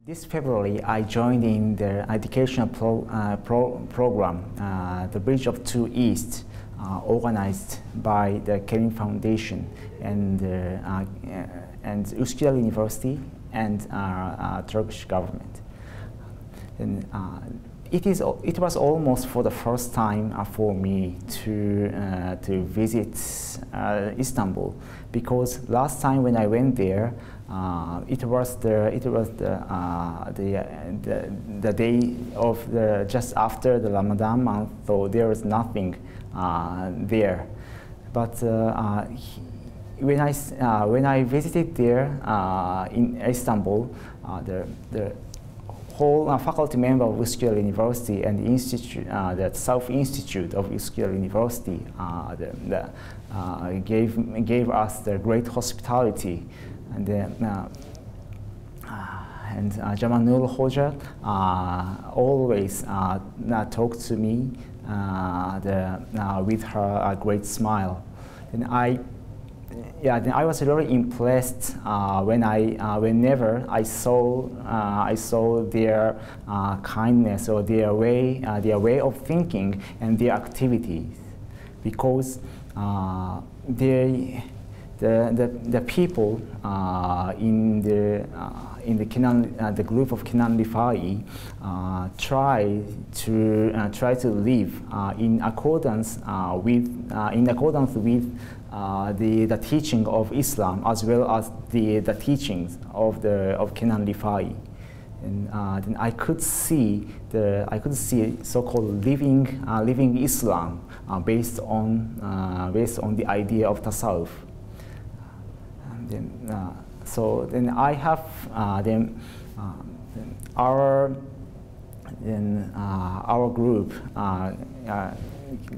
This February, I joined in the educational program, the Bridge of Two East, organized by the Kenan Foundation and Üsküdar University and Turkish government. And it was almost for the first time for me to visit Istanbul, because last time when I went there, it was the day of just after the Ramadan month, so there was nothing there. But when I visited there in Istanbul, the whole faculty member of Üsküdar University and the institute, the South Institute of Üsküdar University, gave us the great hospitality, and Jamal Nur Hoja always talked to me with her great smile, and then I was really impressed whenever I saw their kindness or their way of thinking and their activities, because the people in the group of Kenan Rifai try to live in accordance with the teaching of Islam, as well as the teachings of Kenan Rifai. And then I could see so-called living Islam based on the idea of tasawwuf. So then I have our group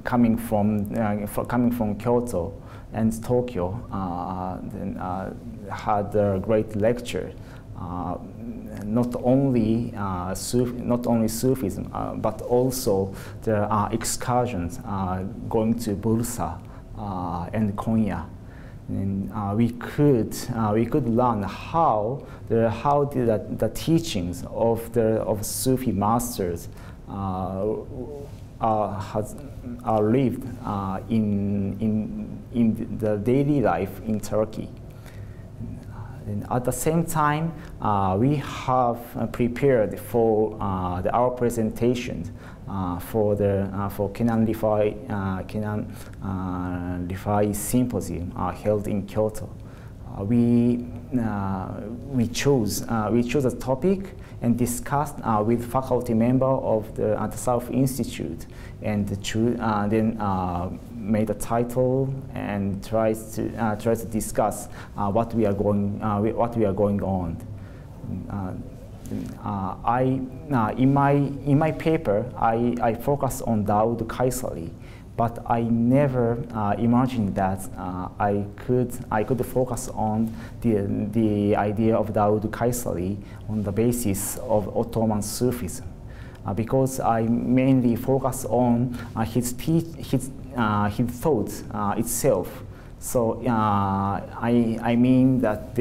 coming from Kyoto and Tokyo had a great lecture. Not only Sufism, but also the excursions going to Bursa and Konya. And we could learn how the teachings of Sufi masters are lived in the daily life in Turkey. And at the same time, we have prepared for our presentations for Kenan Rifai Symposium held in Kyoto. We chose a topic and discussed with faculty member of the South Institute, and then made a title and tries to discuss what we are going on. In my paper, I focus on Dawood Kayseri, but I never imagined that I could focus on the idea of Dawood Kayseri on the basis of Ottoman Sufism, because I mainly focus on his thoughts itself. So I mean that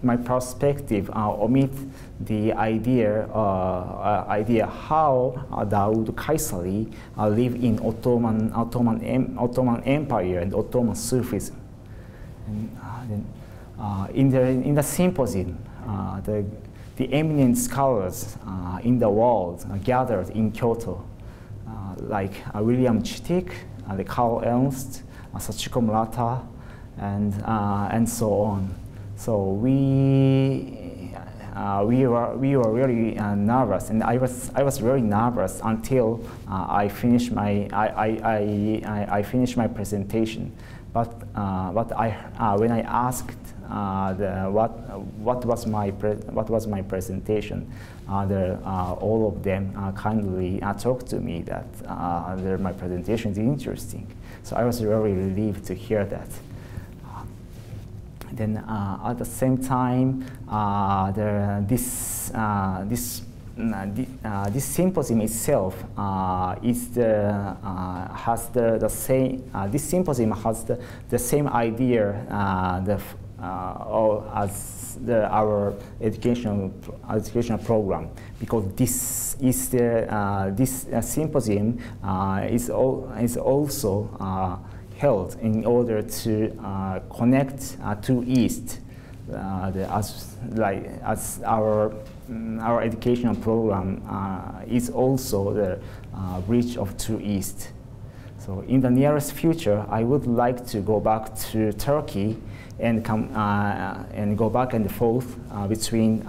my perspective omit the idea how Dawood Kayseri live in Ottoman Empire and Ottoman Sufism. And in the symposium, the eminent scholars in the world gathered in Kyoto, like William Chittick, Karl Ernst, Sachiko Murata, and so on. So we were really nervous, and I was very nervous until I finished my presentation. But when I asked what was my presentation, all of them kindly talked to me that my presentation is interesting. So I was very relieved to hear that. Then at the same time, this symposium itself has the same. This symposium has the same idea or as our educational program, because this is this symposium is also held in order to connect to East, as our educational program is also the bridge of to East. So in the nearest future, I would like to go back to Turkey and go back and forth between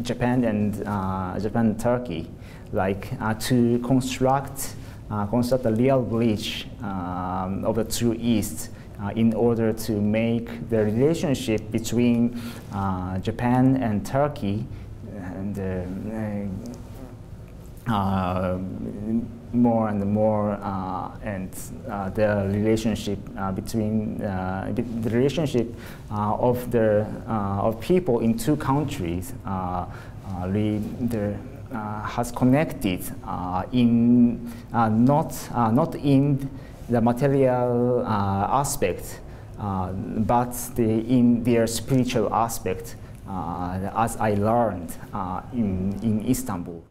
Japan and Turkey, to construct a real bridge of the two East in order to make the relationship between Japan and Turkey more and more, and the relationship between the relationship of people in two countries has connected in not in the material aspect, but in their spiritual aspect, as I learned in Istanbul.